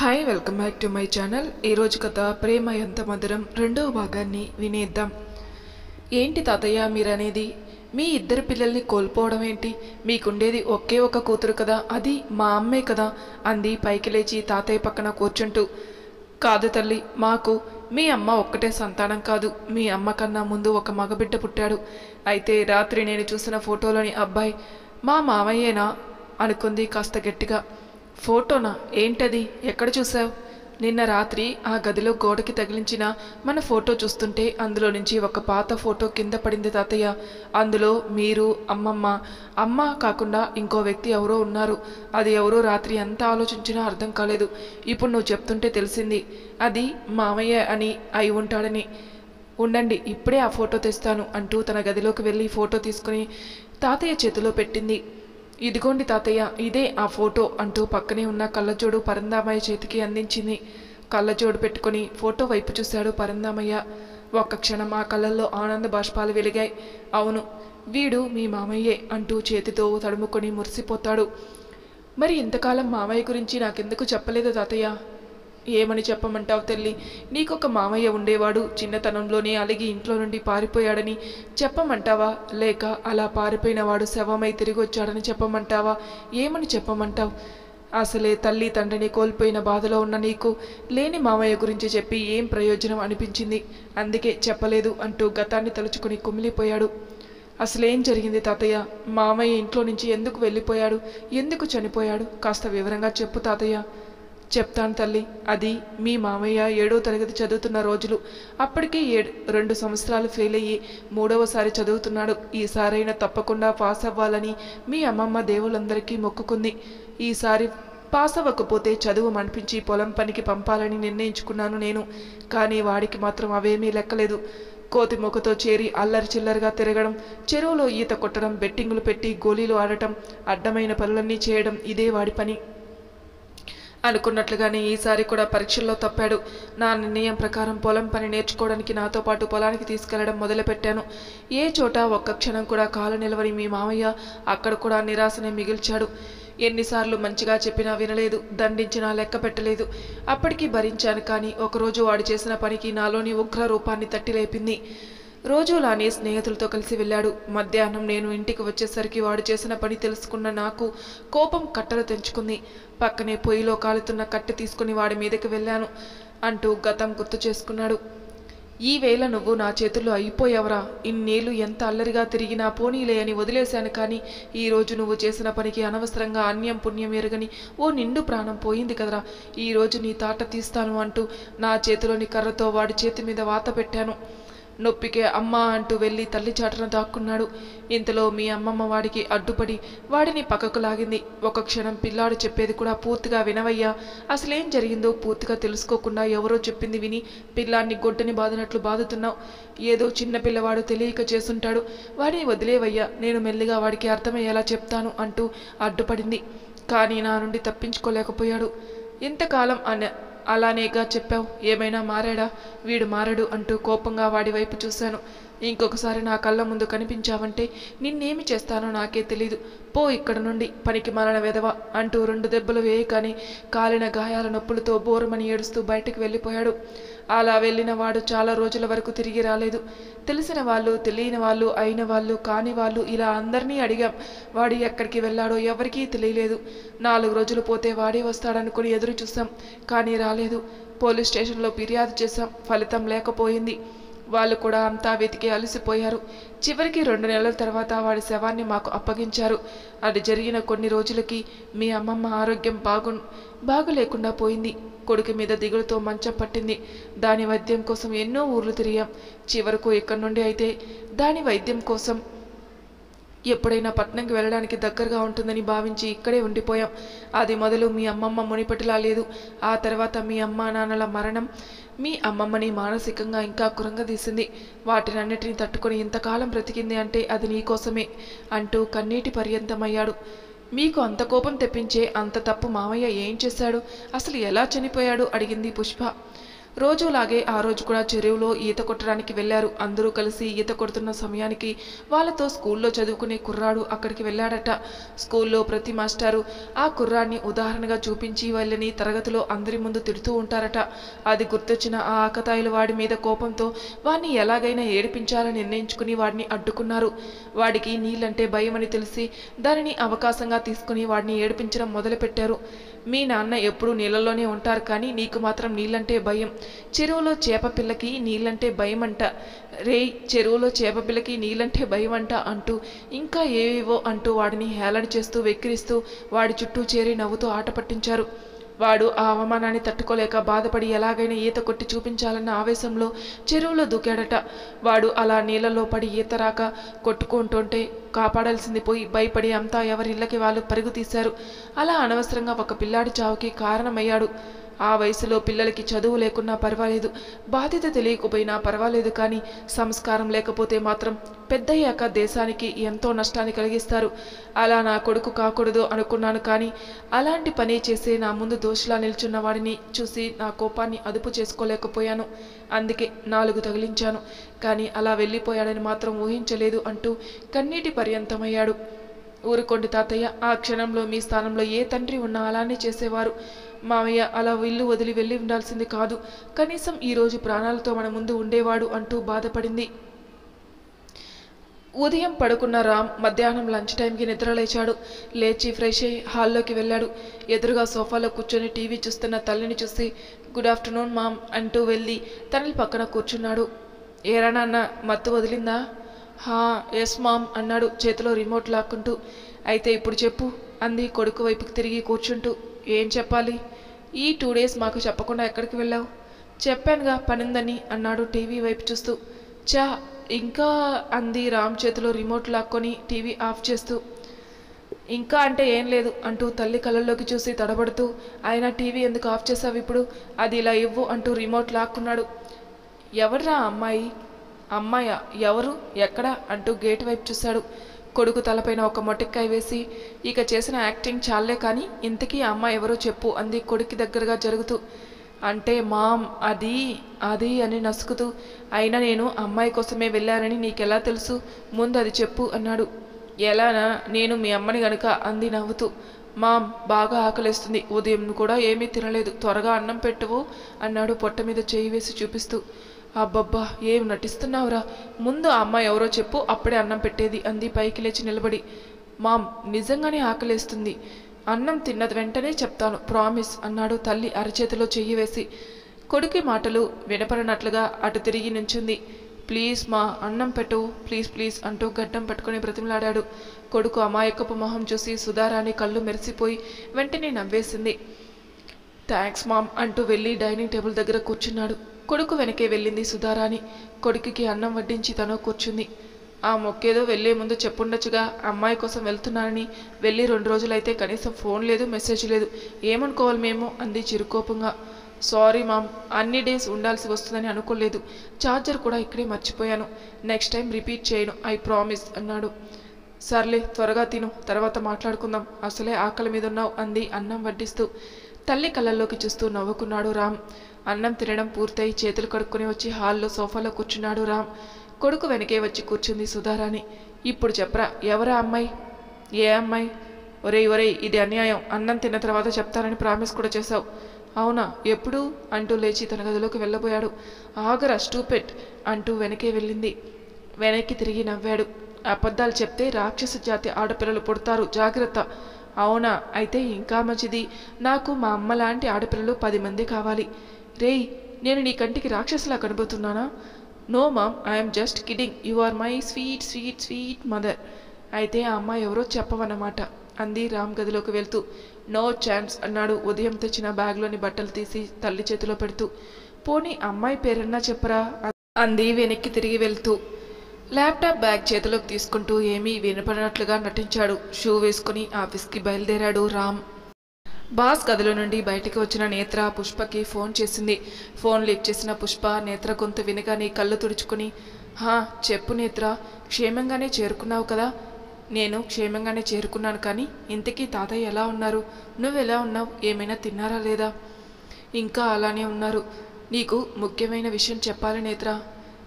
Hi welcome back to my channel. ఈరోజు కథ ప్రేమ ఎంత మధురం రెండవ భాగాన్ని వినేద్దాం. ఏంటి తాతయ్య మీరనేది? మీ ఇద్దరు పిల్లల్ని కోల్పోవడం ఏంటి? మీకుండేది ఒకే ఒక కూతురు కదా, అది మా అమ్మే కదా అంది పైకి లేచి తాతయ్య పక్కన కూర్చుంటూ. కాదు తల్లి, మాకు మీ అమ్మ ఒక్కటే సంతానం కాదు, మీ అమ్మ కన్నా ముందు ఒక మగబిడ్డ పుట్టాడు. అయితే రాత్రి నేను చూసిన ఫోటోలోని అబ్బాయి మా మామయ్యేనా అనుకుంది కాస్త గట్టిగా. ఫోటోనా? ఏంటది? ఎక్కడ చూసావు? నిన్న రాత్రి ఆ గదిలో గోడకి తగిలించిన మన ఫోటో చూస్తుంటే అందులో నుంచి ఒక పాత ఫోటో కింద పడింది తాతయ్య. అందులో మీరు, అమ్మ కాకుండా ఇంకో వ్యక్తి ఎవరో ఉన్నారు. అది ఎవరో రాత్రి ఎంత ఆలోచించినా అర్థం కాలేదు. ఇప్పుడు నువ్వు చెప్తుంటే తెలిసింది అది మామయ్య అని అయి ఉంటాడని. ఉండండి, ఇప్పుడే ఆ ఫోటో తెస్తాను అంటూ తన గదిలోకి వెళ్ళి ఫోటో తీసుకుని తాతయ్య చేతిలో పెట్టింది. ఇదిగోండి తాతయ్య, ఇదే ఆ ఫోటో అంటూ పక్కనే ఉన్న కళ్ళజోడు పరందామయ్య చేతికి అందించింది. కళ్ళజోడు పెట్టుకుని ఫోటో వైపు చూశాడు పరందామయ్య. ఒక్క క్షణం ఆ కళ్ళల్లో ఆనంద బాష్పాలు వెలిగాయి. అవును, వీడు మీ మామయ్యే అంటూ చేతితో తడుముకొని మురిసిపోతాడు. మరి ఇంతకాలం మామయ్య గురించి నాకెందుకు చెప్పలేదు తాతయ్య? ఏమని చెప్పమంటావు తల్లి? నీకొక మామయ్య ఉండేవాడు, చిన్నతనంలోనే అలిగి ఇంట్లో నుండి పారిపోయాడని చెప్పమంటావా? లేక అలా పారిపోయినవాడు శవమై తిరిగి వచ్చాడని చెప్పమంటావా? ఏమని చెప్పమంటావు? అసలే తల్లి తండ్రిని కోల్పోయిన బాధలో ఉన్న నీకు లేని మామయ్య గురించి చెప్పి ఏం ప్రయోజనం అనిపించింది? అందుకే చెప్పలేదు అంటూ గతాన్ని తలుచుకుని కుమిలిపోయాడు. అసలేం జరిగింది తాతయ్య? మామయ్య ఇంట్లో నుంచి ఎందుకు వెళ్ళిపోయాడు? ఎందుకు చనిపోయాడు? కాస్త వివరంగా చెప్పు తాతయ్య. చెప్తాను తల్లి. అది మీ మామయ్య 7వ తరగతి చదువుతున్న రోజులు. అప్పటికే 2 సంవత్సరాలు ఫెయిల్ అయ్యి 3వసారి చదువుతున్నాడు. ఈసారైనా తప్పకుండా పాస్ అవ్వాలని మీ అమ్మమ్మ దేవుళ్ళందరికీ మొక్కుకుంది. ఈసారి పాస్ అవ్వకపోతే చదువు మనిపించి పొలం పనికి పంపాలని నిర్ణయించుకున్నాను నేను. కానీ వాడికి మాత్రం అవేమీ లెక్కలేదు. కోతి మొక్కతో చేరి అల్లరి చిల్లరగా తిరగడం, చెరువులో ఈత కొట్టడం, బెట్టింగులు పెట్టి గోళీలు ఆడటం, అడ్డమైన పనులన్నీ చేయడం, ఇదే వాడి పని. అనుకున్నట్లుగానే ఈసారి కూడా పరీక్షల్లో తప్పాడు. నా నిర్ణయం ప్రకారం పొలం పని నేర్చుకోవడానికి నాతో పాటు పొలానికి తీసుకెళ్లడం మొదలుపెట్టాను. ఏ చోట ఒక్క క్షణం కూడా కాలు నిలవని మీ మామయ్య అక్కడ కూడా నిరాశనే మిగిల్చాడు. ఎన్నిసార్లు మంచిగా చెప్పినా వినలేదు, దండించినా లెక్క పెట్టలేదు. అప్పటికీ భరించాను. కానీ ఒకరోజు వాడు చేసిన పనికి నాలోని ఉగ్ర రూపాన్ని తట్టి లేపింది. రోజులానే స్నేహితులతో కలిసి వెళ్ళాడు. మధ్యాహ్నం నేను ఇంటికి వచ్చేసరికి వాడు చేసిన పని తెలుసుకున్న నాకు కోపం కట్టలు తెంచుకుంది. పక్కనే పొయ్యిలో కాలుతున్న కట్టె తీసుకుని వాడి మీదకి వెళ్ళాను అంటూ గతం గుర్తు చేసుకున్నాడు. ఈ వేళ నువ్వు నా చేతుల్లో అయిపోయావరా. ఇన్నేళ్ళు ఎంత అల్లరిగా తిరిగినా పోనీలే అని వదిలేశాను. కానీ ఈరోజు నువ్వు చేసిన పనికి అనవసరంగా అన్యం పుణ్యం ఎరగని ఓ నిండు ప్రాణం పోయింది కదరా. ఈరోజు నీ తాట తీస్తాను అంటూ నా చేతిలోని కర్రతో వాడి చేతి మీద వాత పెట్టాను. నొప్పికే అమ్మ అంటూ వెళ్ళి తల్లి చాటున దాక్కున్నాడు. ఇంతలో మీ అమ్మమ్మ వాడికి అడ్డుపడి వాడిని పక్కకు లాగింది. ఒక క్షణం పిల్లాడు చెప్పేది కూడా పూర్తిగా వినవయ్యా. అసలేం జరిగిందో పూర్తిగా తెలుసుకోకుండా ఎవరో చెప్పింది విని పిల్లాన్ని గొడ్డని బాదినట్లు బాదుతున్నావు. ఏదో చిన్న పిల్లవాడు తెలియక చేసుంటాడు, వాడిని వదిలేవయ్యా, నేను మెల్లిగా వాడికి అర్థమయ్యేలా చెప్తాను అంటూ అడ్డుపడింది. కానీ నా నుండి తప్పించుకోలేకపోయాడు. ఇంతకాలం అలానేగా చెప్పావు, ఏమైనా మారాడా? వీడు మారడు అంటూ కోపంగా వాడి వైపు చూశాను. ఇంకొకసారి నా కళ్ళ ముందు కనిపించావంటే నిన్నేమి చేస్తానో నాకే తెలీదు. పో ఇక్కడ నుండి, పనికి మాలిన వెధవ అంటూ 2 దెబ్బలు వేయగానే కాలిన గాయాల నొప్పులతో బోరుమని ఏడుస్తూ బయటకు వెళ్ళిపోయాడు. అలా వెళ్ళిన వాడు చాలా రోజుల వరకు తిరిగి రాలేదు. తెలిసిన వాళ్ళు, తెలియని వాళ్ళు, అయిన వాళ్ళు, కాని వాళ్ళు ఇలా అందరినీ అడిగాం. వాడు ఎక్కడికి వెళ్ళాడో ఎవరికీ తెలియలేదు. 4 రోజులు పోతే వాడే వస్తాడనుకుని ఎదురు చూసాం, కానీ రాలేదు. పోలీస్ స్టేషన్లో ఫిర్యాదు చేశాం, ఫలితం లేకపోయింది. వాళ్ళు కూడా అంతా వెతికి అలసిపోయారు. చివరికి 2 నెలల తర్వాత వాడి శవాన్ని మాకు అప్పగించారు. అది జరిగిన కొన్ని రోజులకి మీ అమ్మమ్మ ఆరోగ్యం బాగులేకుండా పోయింది. కొడుకు మీద దిగులుతో మంచం పట్టింది. దాని వైద్యం కోసం ఎన్నో ఊర్లు తిరిగాం. చివరకు ఇక్కడి నుండి అయితే దాని వైద్యం కోసం ఎప్పుడైనా పట్నంకి వెళ్ళడానికి దగ్గరగా ఉంటుందని భావించి ఇక్కడే ఉండిపోయాం. అది మొదలు మీ అమ్మమ్మ మునిపటిలా లేదు. ఆ తర్వాత మీ అమ్మా నాన్నల మరణం మీ అమ్మమ్మని మానసికంగా ఇంకా కురంగదీసింది. వాటినన్నిటిని తట్టుకొని ఇంతకాలం బ్రతికింది అంటే అది నీకోసమే అంటూ కన్నీటి పర్యంతమయ్యాడు. మీకు అంత కోపం తెప్పించే అంత తప్పు మామయ్య ఏం చేశాడు? అసలు ఎలా చనిపోయాడు? అడిగింది పుష్ప. రోజులాగే ఆ రోజు కూడా చెరువులో ఈత కొట్టడానికి వెళ్లారు. అందరూ కలిసి ఈత కొడుతున్న సమయానికి వాళ్ళతో స్కూల్లో చదువుకునే కుర్రాడు అక్కడికి వెళ్ళాడట. స్కూల్లో ప్రతి మాస్టారు ఆ కుర్రాడిని ఉదాహరణగా చూపించి వాళ్ళని తరగతిలో అందరి ముందు తిడుతూ ఉంటారట. అది గుర్తొచ్చిన ఆ ఆకతాయిలు వాడి మీద కోపంతో వాడిని ఎలాగైనా ఏడిపించాలని నిర్ణయించుకుని వాడిని అడ్డుకున్నారు. వాడికి నీళ్ళంటే భయం అని తెలిసి దానిని అవకాశంగా తీసుకుని వాడిని ఏడిపించడం మొదలుపెట్టారు. మీ నాన్న ఎప్పుడూ నీళ్ళలోనే ఉంటారు, కానీ నీకు మాత్రం నీళ్ళంటే భయం. చెరువులో చేప పిల్లకి నీళ్ళంటే భయం అంట. చెరువులో చేప పిల్లకి నీళ్ళంటే భయం అంట అంటూ ఇంకా ఏవేవో అంటూ వాడిని హేళన చేస్తూ వెక్కిరిస్తూ వాడి చుట్టూ చేరి నవ్వుతూ ఆట పట్టించారు. వాడు ఆ అవమానాన్ని తట్టుకోలేక బాధపడి ఎలాగైనా ఈత కొట్టి చూపించాలన్న ఆవేశంలో చెరువులో దూకాడట. వాడు అలా నీళ్ళలో పడి ఈత రాక కొట్టుకుంటుంటే కాపాడాల్సింది పోయి భయపడి అంతా ఎవరిళ్ళకి వాళ్ళు పరుగు తీశారు. అలా అనవసరంగా ఒక పిల్లాడి చావుకి కారణమయ్యాడు. ఆ వయసులో పిల్లలకి చదువు లేకున్నా పర్వాలేదు, బాధ్యత తెలియకపోయినా పర్వాలేదు, కానీ సంస్కారం లేకపోతే మాత్రం పెద్దయ్యాక దేశానికి ఎంతో నష్టాన్ని కలిగిస్తారు. అలా నా కొడుకు కాకూడదు అనుకున్నాను, కానీ అలాంటి పని చేసే నా ముందు దోషిలా నిల్చున్న వాడిని చూసి నా కోపాన్ని అదుపు చేసుకోలేకపోయాను. అందుకే 4 తగిలించాను. కానీ అలా వెళ్ళిపోయాడని మాత్రం ఊహించలేదు అంటూ కన్నీటి పర్యంతమయ్యాడు. ఊరుకోండి తాతయ్య, ఆ క్షణంలో మీ స్థానంలో ఏ తండ్రి ఉన్నా అలానే చేసేవారు. మావయ్య అలా ఇల్లు వదిలి వెళ్ళి ఉండాల్సింది కాదు, కనీసం ఈరోజు ప్రాణాలతో మన ముందు ఉండేవాడు అంటూ బాధపడింది. ఉదయం పడుకున్న రామ్ మధ్యాహ్నం లంచ్ టైంకి నిద్రలేచాడు. లేచి ఫ్రెష్ అయ్యి హాల్లోకి వెళ్ళాడు. ఎదురుగా సోఫాలో కూర్చొని టీవీ చూస్తున్న తల్లిని చూసి గుడ్ ఆఫ్టర్నూన్ మామ్ అంటూ వెళ్ళి తల్లి పక్కన కూర్చున్నాడు. ఏరా నాన్న, మత్తు వదిలిందా? హా ఎస్ మామ్ అన్నాడు చేతిలో రిమోట్ లాక్కుంటూ. అయితే ఇప్పుడు చెప్పు అంది కొడుకు వైపుకి తిరిగి కూర్చుంటూ. ఏం చెప్పాలి? ఈ 2 డేస్ మాకు చెప్పకుండా ఎక్కడికి వెళ్ళావు? చెప్పానుగా పనుందని అన్నాడు టీవీ వైపు చూస్తూ. చా ఇంకా అంది రామ్ చేతిలో రిమోట్ లాక్కొని టీవీ ఆఫ్ చేస్తూ. ఇంకా అంటే ఏం లేదు అంటూ తల్లి కళ్ళల్లోకి చూసి తడబడుతూ, ఆయన టీవీ ఎందుకు ఆఫ్ చేసావు ఇప్పుడు? అది ఇలా ఇవ్వు అంటూ రిమోట్ లాక్కున్నాడు. ఎవర్రా అమ్మాయి? అమ్మాయా? ఎవరు? ఎక్కడ అంటూ గేటు వైపు చూశాడు. కొడుకు తలపైన ఒక మొటిక్కాయ వేసి, ఇక చేసిన యాక్టింగ్ చాలే, కానీ ఇంతకీ అమ్మాయి ఎవరో చెప్పు అంది కొడుక్కి దగ్గరగా జరుగుతూ. అంటే మామ్ అది అది అని నసుకుతూ, అయినా నేను అమ్మాయి కోసమే వెళ్ళానని నీకెలా తెలుసు? ముందు అది చెప్పు అన్నాడు. ఎలానా? నేను మీ అమ్మని గనుక అంది నవ్వుతూ. మామ్ బాగా ఆకలేస్తుంది, ఉదయం కూడా ఏమీ తినలేదు, త్వరగా అన్నం పెట్టువు అన్నాడు పొట్ట మీద చేయి వేసి చూపిస్తూ. అబ్బబ్బా ఏం నటిస్తున్నావురా, ముందు ఆ అమ్మాయి ఎవరో చెప్పు, అప్పుడే అన్నం పెట్టేది అంది పైకి లేచి నిలబడి. మామ్ నిజంగానే ఆకలేస్తుంది, అన్నం తిన్న వెంటనే చెప్తాను, ప్రామిస్ అన్నాడు తల్లి అరచేతిలో చెయ్యి వేసి. కొడుకి మాటలు వినపడినట్లుగా అటు తిరిగి నుంచుంది. ప్లీజ్ మా అన్నం పెట్టు, ప్లీజ్ ప్లీజ్ అంటూ గడ్డం పట్టుకుని బ్రతిమలాడాడు. కొడుకు అమాయకపు మొహం చూసి సుధారాణి కళ్ళు మెరిసిపోయి వెంటనే నవ్వేసింది. థ్యాంక్స్ మామ్ అంటూ వెళ్ళి డైనింగ్ టేబుల్ దగ్గర కూర్చున్నాడు. కొడుకు వెనకే వెళ్ళింది సుధారాణి. కొడుకుకి అన్నం వడ్డించి తను కూర్చుంది. ఆ మొక్కేదో వెళ్లే ముందు చెప్పుండొచ్చుగా, అమ్మాయి కోసం వెళ్తున్నానని. వెళ్ళి 2 రోజులైతే కనీసం ఫోన్ లేదు, మెసేజ్ లేదు, ఏమనుకోవాలి మేము అంది చిరుకోపంగా. సారీ మామ్, అన్ని డేస్ ఉండాల్సి వస్తుందని అనుకోలేదు, ఛార్జర్ కూడా ఇక్కడే మర్చిపోయాను, నెక్స్ట్ టైం రిపీట్ చేయను, ఐ ప్రామిస్ అన్నాడు. సర్లే త్వరగా తిను, తర్వాత మాట్లాడుకుందాం, అసలే ఆకలి మీద ఉన్నావు అంది అన్నం వడ్డిస్తూ. తల్లి కళ్ళల్లోకి చూస్తూ నవ్వుకున్నాడు రామ్. అన్నం తినడం పూర్తయి చేతులు కడుక్కొని వచ్చి హాల్లో సోఫాలో కూర్చున్నాడు రామ్. కొడుకు వెనకే వచ్చి కూర్చుంది సుధారాణి. ఇప్పుడు చెప్పరా, ఎవరా అమ్మాయి? ఏ అమ్మాయి? ఒరేయ్ ఇది అన్యాయం, అన్నం తిన్న తర్వాత చెప్తానని ప్రామిస్ కూడా చేశావు. అవునా, ఎప్పుడు అంటూ లేచి తన గదిలోకి వెళ్ళబోయాడు. ఆగరా స్టూపిడ్ అంటూ వెనకే వెళ్ళింది. వెనక్కి తిరిగి నవ్వాడు. అబద్ధాలు చెప్తే రాక్షస జాతి ఆడపిల్లలు పుడతారు, జాగ్రత్త. అవునా, అయితే ఇంకా మంచిది, నాకు మా అమ్మ లాంటి ఆడపిల్లలు 10 మంది కావాలి. రేయ్, నేను నీ కంటికి రాక్షసులా కనబోతున్నానా? No mom, I'm just kidding, you are my sweet sweet sweet mother. అయితే ఆ అమ్మాయి ఎవరో చెప్పవన్నమాట అంది రామ్ గదిలోకి వెళ్తూ. నో ఛాన్స్ అన్నాడు ఉదయం తెచ్చిన బ్యాగ్లోని బట్టలు తీసి తల్లి చేతిలో పెడుతూ. పోనీ అమ్మాయి పేరన్నా చెప్పరా అంది వెనక్కి తిరిగి వెళ్తూ. ల్యాప్టాప్ బ్యాగ్ చేతిలోకి తీసుకుంటూ ఏమీ వినపడినట్లుగా నటించాడు. షూ వేసుకుని ఆఫీస్కి బయలుదేరాడు రామ్. బాస్ గదిలో నుండి బయటికి వచ్చిన నేత్ర పుష్పకి ఫోన్ చేసింది. ఫోన్ లిఫ్ట్ చేసిన పుష్ప నేత్ర గొంతు వినగానే కళ్ళు తుడుచుకుని, హా చెప్పు నేత్ర, క్షేమంగానే చేరుకున్నావు కదా? నేను క్షేమంగానే చేరుకున్నాను, కానీ ఇంతకీ తాతయ్య ఎలా ఉన్నారు? నువ్వెలా ఉన్నావు? ఏమైనా తిన్నారా లేదా? ఇంకా అలానే ఉన్నారు. నీకు ముఖ్యమైన విషయం చెప్పాలి నేత్ర.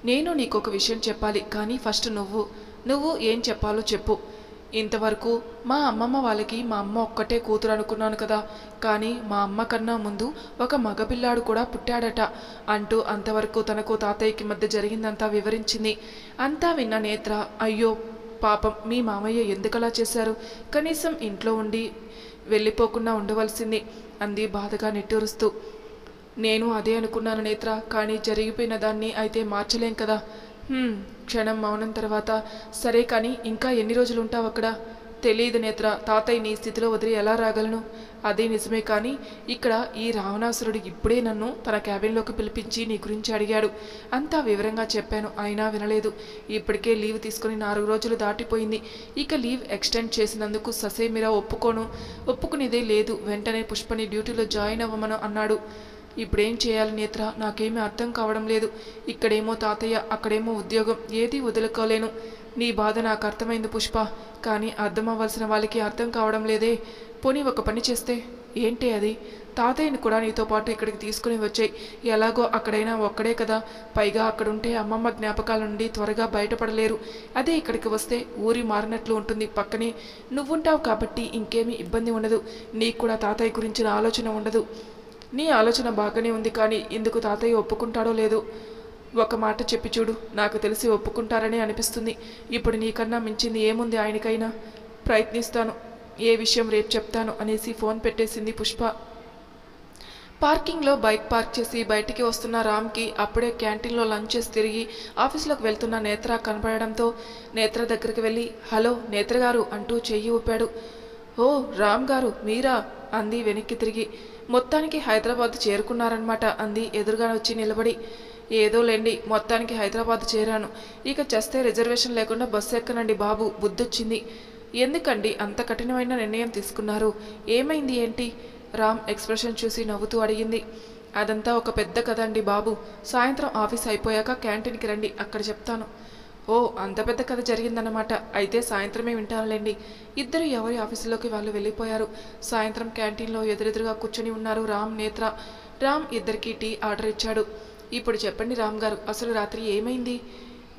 నేను నీకు ఒక విషయం చెప్పాలి, కానీ ఫస్ట్ నువ్వు ఏం చెప్పాలో చెప్పు. ఇంతవరకు మా అమ్మమ్మ వాళ్ళకి మా అమ్మ ఒక్కటే కూతురు అనుకున్నాను కదా, కానీ మా అమ్మ కన్నా ముందు ఒక మగపిల్లాడు కూడా పుట్టాడట అంటూ అంతవరకు తనకు తాతయ్యకి మధ్య జరిగిందంతా వివరించింది. అంతా విన్న నేత్ర, అయ్యో పాపం మీ మామయ్య ఎందుకలా చేశారు, కనీసం ఇంట్లో ఉండి వెళ్ళిపోకుండా ఉండవలసింది అంది బాధగా నిట్టూరుస్తూ. నేను అదే అనుకున్నాను నేత్ర, కానీ జరిగిపోయిన దాన్ని అయితే మార్చలేం కదా. క్షణం మౌనం తర్వాత, సరే కానీ ఇంకా ఎన్ని రోజులు ఉంటావు అక్కడ? తెలియదు నేత్ర, తాతయ్య నీ స్థితిలో వదిలి ఎలా రాగలను? అదే నిజమే, కానీ ఇక్కడ ఈ రావణాసురుడు ఇప్పుడే నన్ను తన క్యాబిన్లోకి పిలిపించి నీ గురించి అడిగాడు. అంతా వివరంగా చెప్పాను, అయినా వినలేదు. ఇప్పటికే లీవ్ తీసుకుని 4 రోజులు దాటిపోయింది. ఇక లీవ్ ఎక్స్టెండ్ చేసినందుకు ససేమిరా ఒప్పుకునేదే లేదు. వెంటనే పుష్పని డ్యూటీలో జాయిన్ అవ్వమను అన్నాడు. ఇప్పుడేం చేయాలి నేత్ర, నాకేమీ అర్థం కావడం లేదు. ఇక్కడేమో తాతయ్య, అక్కడేమో ఉద్యోగం, ఏదీ వదులుకోలేను. నీ బాధ నాకు అర్థమైంది పుష్ప, కానీ అర్థం అవ్వాల్సిన వాళ్ళకి అర్థం కావడం లేదే. పోనీ ఒక పని చేస్తే? ఏంటి అది? తాతయ్యని కూడా నీతో పాటు ఇక్కడికి తీసుకుని వచ్చాయి. ఎలాగో అక్కడైనా ఒక్కడే కదా, పైగా అక్కడుంటే అమ్మమ్మ జ్ఞాపకాల నుండి త్వరగా బయటపడలేరు. అదే ఇక్కడికి వస్తే ఊరి మారినట్లు ఉంటుంది. పక్కనే నువ్వుంటావు కాబట్టి ఇంకేమీ ఇబ్బంది ఉండదు. నీకు కూడా తాతయ్య గురించిన ఆలోచన ఉండదు. నీ ఆలోచన బాగానే ఉంది, కానీ ఇందుకు తాతయ్య ఒప్పుకుంటాడో లేదో ఒక మాట చెప్పి చూడు. నాకు తెలిసి ఒప్పుకుంటారని అనిపిస్తుంది. ఇప్పుడు నీకన్నా మించింది ఏముంది ఆయనకైనా? ప్రయత్నిస్తాను, ఏ విషయం రేపు చెప్తాను అనేసి ఫోన్ పెట్టేసింది పుష్ప. పార్కింగ్లో బైక్ పార్క్ చేసి బయటికి వస్తున్న రామ్కి అప్పుడే క్యాంటీన్లో లంచ్ చేసి తిరిగి ఆఫీస్లోకి వెళ్తున్న నేత్ర కనపడడంతో నేత్ర దగ్గరికి వెళ్ళి, హలో నేత్ర గారు అంటూ చెయ్యి ఊపాడు. ఓ రామ్ గారు మీరా అంది వెనక్కి తిరిగి. మొత్తానికి హైదరాబాద్ చేరుకున్నారనమాట అంది ఎదురుగా వచ్చి నిలబడి. ఏదో లేండి, మొత్తానికి హైదరాబాద్ చేరాను. ఇక చేస్తే రిజర్వేషన్ లేకుండా బస్సు ఎక్కనండి బాబు, బుద్ధొచ్చింది. ఎందుకండి అంత కఠినమైన నిర్ణయం తీసుకున్నారు? ఏమైంది ఏంటి? రామ్ ఎక్స్ప్రెషన్ చూసి నవ్వుతూ అడిగింది. అదంతా ఒక పెద్ద కథ అండి బాబు. సాయంత్రం ఆఫీస్ అయిపోయాక క్యాంటీన్కి రండి, అక్కడ చెప్తాను. ఓ అంత పెద్ద కథ జరిగిందన్నమాట. అయితే సాయంత్రమే వింటానులేండి. ఇద్దరు ఎవరి ఆఫీసులోకి వాళ్ళు వెళ్ళిపోయారు. సాయంత్రం క్యాంటీన్లో ఎదురెదురుగా కూర్చొని ఉన్నారు రామ్, నేత్ర. రామ్ ఇద్దరికి టీ ఆర్డర్ ఇచ్చాడు. ఇప్పుడు చెప్పండి రామ్ గారు, అసలు రాత్రి ఏమైంది?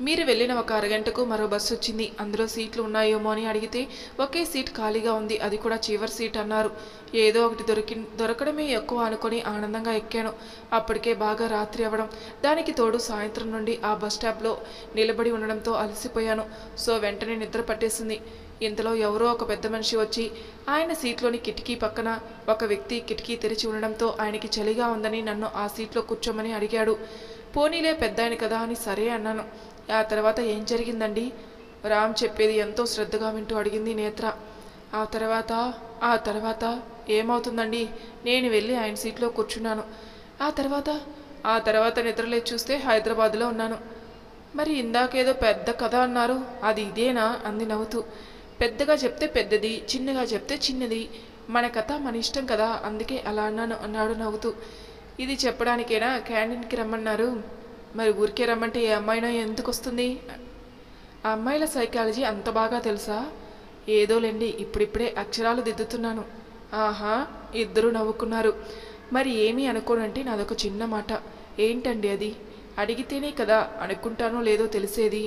మీరు వెళ్ళిన ఒక అరగంటకు మరో బస్సు వచ్చింది. అందులో సీట్లు ఉన్నాయేమో అని అడిగితే ఒకే సీట్ ఖాళీగా ఉంది, అది కూడా చివరి సీట్ అన్నారు. ఏదో ఒకటి దొరకడమే ఎక్కువ అనుకొని ఆనందంగా ఎక్కాను. అప్పటికే బాగా రాత్రి అవ్వడం, దానికి తోడు సాయంత్రం నుండి ఆ బస్ స్టాప్లో నిలబడి ఉండడంతో అలసిపోయాను. సో వెంటనే నిద్ర పట్టేసింది. ఇంతలో ఎవరో ఒక పెద్ద మనిషి వచ్చి ఆయన సీట్లోని కిటికీ పక్కన ఒక వ్యక్తి కిటికీ తెరిచి ఉండడంతో ఆయనకి చలిగా ఉందని నన్ను ఆ సీట్లో కూర్చోమని అడిగాడు. పోనీలే పెద్ద ఆయన కదా అని సరే అన్నాను. ఆ తర్వాత ఏం జరిగిందండి? రామ్ చెప్పేది ఎంతో శ్రద్ధగా వింటూ అడిగింది నేత్ర. ఆ తర్వాత ఏమవుతుందండి? నేను వెళ్ళి ఆయన సీట్లో కూర్చున్నాను. ఆ తర్వాత నిద్రలేచి చూస్తే హైదరాబాద్లో ఉన్నాను. మరి ఇందాకేదో పెద్ద కథ అన్నారు, అది ఇదేనా అంది నవ్వుతూ. పెద్దగా చెప్తే పెద్దది, చిన్నగా చెప్తే చిన్నది. మన కథ మన ఇష్టం కదా, అందుకే అలా అన్నాను అన్నాడు నవ్వుతూ. ఇది చెప్పడానికేనా క్యాంటీన్కి రమ్మన్నారు? మరి ఊరికే రమ్మంటే ఏ అమ్మాయినా ఎందుకు వస్తుంది? ఆ అమ్మాయిల సైకాలజీ అంత బాగా తెలుసా? ఏదోలేండి, ఇప్పుడిప్పుడే అక్షరాలు దిద్దుతున్నాను. ఆహా, ఇద్దరూ నవ్వుకున్నారు. మరి ఏమీ అనుకోనంటే నాదొక చిన్న మాట. ఏంటండి అది? అడిగితేనే కదా అనుకుంటానో లేదో తెలిసేది.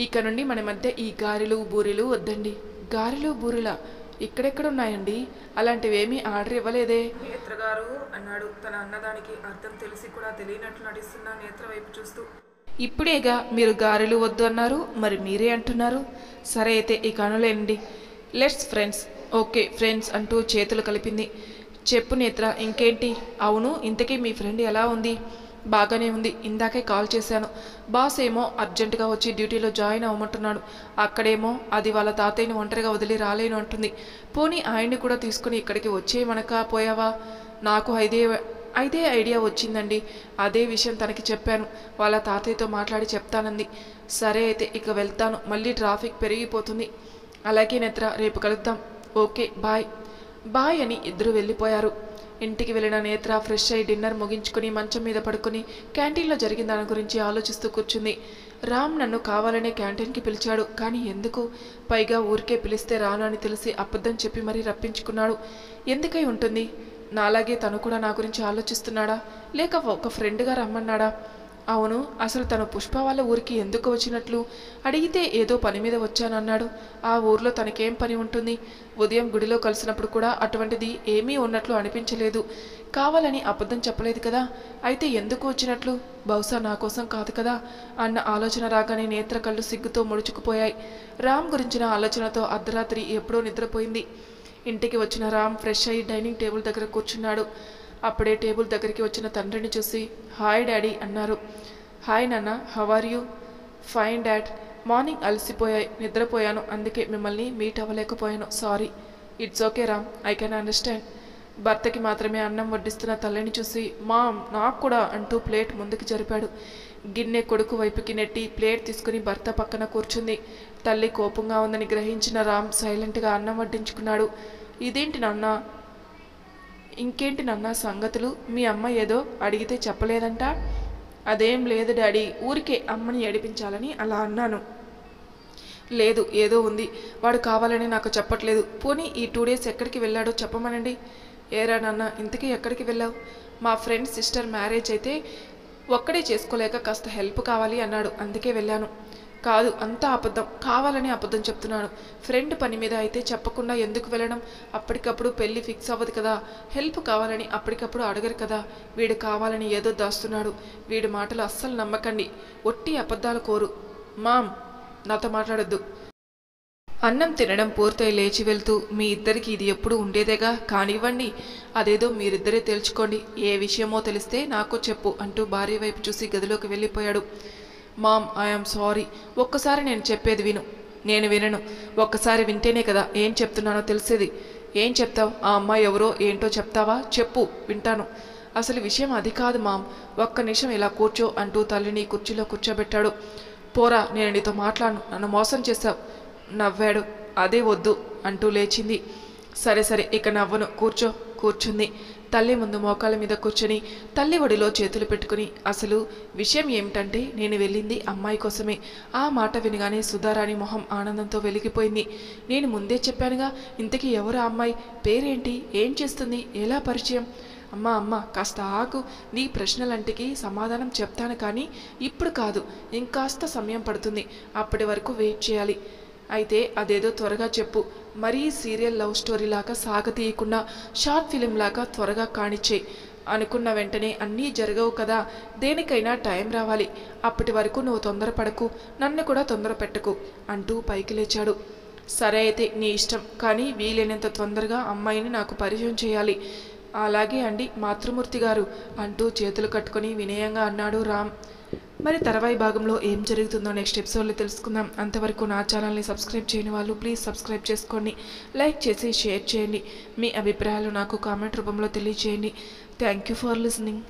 ఇక నుండి మన మధ్య ఈ గారెలు బూరెలు వద్దండి. గారెలు బూరెలా? ఇక్కడెక్కడున్నాయండి? అలాంటివేమీ ఆర్డర్ ఇవ్వలేదే నేత్ర గారు అన్నాడు తన అన్నదానికి అర్థం తెలిసి కూడా తెలియనట్లు నటిస్తున్న నేత్ర వైపు చూస్తూ. ఇప్పుడేగా మీరు గారెలు వద్దు అన్నారు, మరి మీరే అంటున్నారు. సరే అయితే ఇక అనులేండి. Let's friends. ఓకే ఫ్రెండ్స్ అంటూ చేతులు కలిపింది. చెప్పు నేత్ర, ఇంకేంటి? అవును, ఇంతకీ మీ ఫ్రెండ్ ఎలా ఉంది? బాగానే ఉంది. ఇందాకే కాల్ చేశాను. బాస్ ఏమో అర్జెంటుగా వచ్చి డ్యూటీలో జాయిన్ అవ్వమంటున్నాడు. అక్కడేమో అది వాళ్ళ తాతయ్యని ఒంటరిగా వదిలి రాలేను అంటుంది. పోనీ ఆయన్ని కూడా తీసుకుని ఇక్కడికి వచ్చేయమనక పోయావా? నాకు ఐదే ఐడియా వచ్చిందండి. అదే విషయం తనకి చెప్పాను. వాళ్ళ తాతయ్యతో మాట్లాడి చెప్తానంది. సరే అయితే ఇక వెళ్తాను, మళ్ళీ ట్రాఫిక్ పెరిగిపోతుంది. అలాగే నేత్ర, రేపు కలుద్దాం. Okay bye. బాయ్ అని ఇద్దరు వెళ్ళిపోయారు. ఇంటికి వెళ్ళిన నేత్ర ఫ్రెష్ అయి డిన్నర్ ముగించుకుని మంచం మీద పడుకుని క్యాంటీన్లో జరిగిన దాని గురించి ఆలోచిస్తూ కూర్చుంది. రామ్ నన్ను కావాలనే క్యాంటీన్కి పిలిచాడు, కానీ ఎందుకు? పైగా ఊరికే పిలిస్తే రాను అని తెలిసి అబద్ధం చెప్పి మరీ రప్పించుకున్నాడు. ఎందుకై ఉంటుంది? నాలాగే తను కూడా నా గురించి ఆలోచిస్తున్నాడా, లేక ఒక ఫ్రెండ్గా రమ్మన్నాడా? అవును, అసలు తను పుష్ప వాళ్ళ ఊరికి ఎందుకు వచ్చినట్లు? అడిగితే ఏదో పని మీద వచ్చానన్నాడు. ఆ ఊర్లో తనకేం పని ఉంటుంది? ఉదయం గుడిలో కలిసినప్పుడు కూడా అటువంటిది ఏమీ ఉన్నట్లు అనిపించలేదు. కావాలని అబద్ధం చెప్పలేదు కదా. అయితే ఎందుకు వచ్చినట్లు? బహుశా నా కోసం కాదు కదా అన్న ఆలోచన రాగానే నేత్ర కళ్ళు సిగ్గుతో ముడుచుకుపోయాయి. రామ్ గురించిన ఆలోచనతో అర్ధరాత్రి ఎప్పుడో నిద్రపోయింది. ఇంటికి వచ్చిన రామ్ ఫ్రెష్ అయ్యి డైనింగ్ టేబుల్ దగ్గర కూర్చున్నాడు. అప్పుడే టేబుల్ దగ్గరికి వచ్చిన తండ్రిని చూసి హాయ్ డాడీ అన్నారు. హాయ్ నాన్న, how are you? Fine dad. Morning అలసిపోయాయి, నిద్రపోయాను, అందుకే మిమ్మల్ని మీట్ అవ్వలేకపోయాను, sorry. It's okay Ram, I can understand. భర్తకి మాత్రమే అన్నం వడ్డిస్తున్న తల్లిని చూసి మామ్ నాకు కూడా అంటూ ప్లేట్ ముందుకు జరిపాడు. గిన్నె కొడుకు వైపుకి నెట్టి ప్లేట్ తీసుకుని భర్త పక్కన కూర్చుంది. తల్లి కోపంగా ఉందని గ్రహించిన రామ్ సైలెంట్గా అన్నం వడ్డించుకున్నాడు. ఇదేంటి నాన్న? ఇంకేంటి నాన్న సంగతులు? మీ అమ్మ ఏదో అడిగితే చెప్పలేదంట? అదేం లేదు డాడీ, ఊరికే అమ్మని ఏడిపించాలని అలా అన్నాను. లేదు, ఏదో ఉంది. వాడు కావాలని నాకు చెప్పట్లేదు. పోనీ ఈ 2 days ఎక్కడికి వెళ్ళాడో చెప్పమనండి. ఏరా నాన్న, ఇంతకీ ఎక్కడికి వెళ్ళావు? మా ఫ్రెండ్ సిస్టర్ మ్యారేజ్ అయితే ఒక్కడే చేసుకోలేక కాస్త హెల్ప్ కావాలి అన్నాడు, అందుకే వెళ్ళాను. కాదు, అంతా అబద్ధం. కావాలని అబద్ధం చెప్తున్నాను. ఫ్రెండ్ పని మీద అయితే చెప్పకుండా ఎందుకు వెళ్ళడం? అప్పటికప్పుడు పెళ్ళి ఫిక్స్ అవ్వదు కదా. హెల్ప్ కావాలని అప్పటికప్పుడు అడగరు కదా. వీడు కావాలని ఏదో దాస్తున్నాడు. వీడి మాటలు అస్సలు నమ్మకండి. ఒట్టి అబద్ధాలు కోరు. మామ్, నాతో మాట్లాడొద్దు. అన్నం తినడం పూర్తయి లేచి వెళ్తూ మీ ఇద్దరికి ఇది ఎప్పుడు ఉండేదేగా, కానివ్వండి. అదేదో మీరిద్దరే తేల్చుకోండి. ఏ విషయమో తెలిస్తే నాకు చెప్పు అంటూ భార్య వైపు చూసి గదిలోకి వెళ్ళిపోయాడు. Ma'am, I am sorry. ఒక్కసారి నేను చెప్పేది విను. నేను వినను. ఒక్కసారి వింటేనే కదా ఏం చెప్తున్నానో తెలిసేది. ఏం చెప్తావు? ఆ అమ్మాయి ఎవరో ఏంటో చెప్తావా? చెప్పు, వింటాను. అసలు విషయం అది కాదు మామ్. ఒక్క నిమిషం ఇలా కూర్చో అంటూ తల్లిని కుర్చీలో కూర్చోబెట్టాడు. పోరా, నేను నీతో మాట్లాడను. నన్ను మోసం చేశావు. నవ్వాడు. అదే వద్దు అంటూ లేచింది. సరే సరే, ఇక నవ్వను, కూర్చో. కూర్చుంది. తల్లి ముందు మోకాళ్ళ మీద కూర్చొని తల్లి ఒడిలో చేతులు పెట్టుకుని అసలు విషయం ఏమిటంటే నేను వెళ్ళింది అమ్మాయి కోసమే. ఆ మాట వినగానే సుధారాణి మొహం ఆనందంతో వెలిగిపోయింది. నేను ముందే చెప్పానుగా. ఇంతకీ ఎవరు ఆ అమ్మాయి? పేరేంటి? ఏం చేస్తుంది? ఎలా పరిచయం? అమ్మ కాస్త ఆగు. నీ ప్రశ్నలంటికి సమాధానం చెప్తాను, కానీ ఇప్పుడు కాదు. ఇంకాస్త సమయం పడుతుంది. అప్పటి వరకు వెయిట్ చేయాలి. అయితే అదేదో త్వరగా చెప్పు. మరీ సీరియల్ లవ్ స్టోరీ లాగా సాగతీయకుండా షార్ట్ ఫిలిం లాగా త్వరగా కానిచ్చేయి. అనుకున్న వెంటనే అన్నీ జరగవు కదా. దేనికైనా టైం రావాలి. అప్పటి వరకు నువ్వు తొందరపడకు, నన్ను కూడా తొందర పెట్టకు అంటూ పైకి లేచాడు. సరే అయితే నీ ఇష్టం, కానీ వీలైనంత తొందరగా అమ్మాయిని నాకు పరిచయం చేయాలి. అలాగే అండి మాతృమూర్తి గారు అంటూ చేతులు కట్టుకొని వినయంగా అన్నాడు రామ్. మరి తర్వాయి భాగంలో ఏం జరుగుతుందో నెక్స్ట్ ఎపిసోడ్లో తెలుసుకుందాం. అంతవరకు నా ఛానల్ని సబ్స్క్రైబ్ చేయని వాళ్ళు ప్లీజ్ సబ్స్క్రైబ్ చేసుకోండి. లైక్ చేసి షేర్ చేయండి. మీ అభిప్రాయాలు నాకు కామెంట్ రూపంలో తెలియజేయండి. Thank you for listening.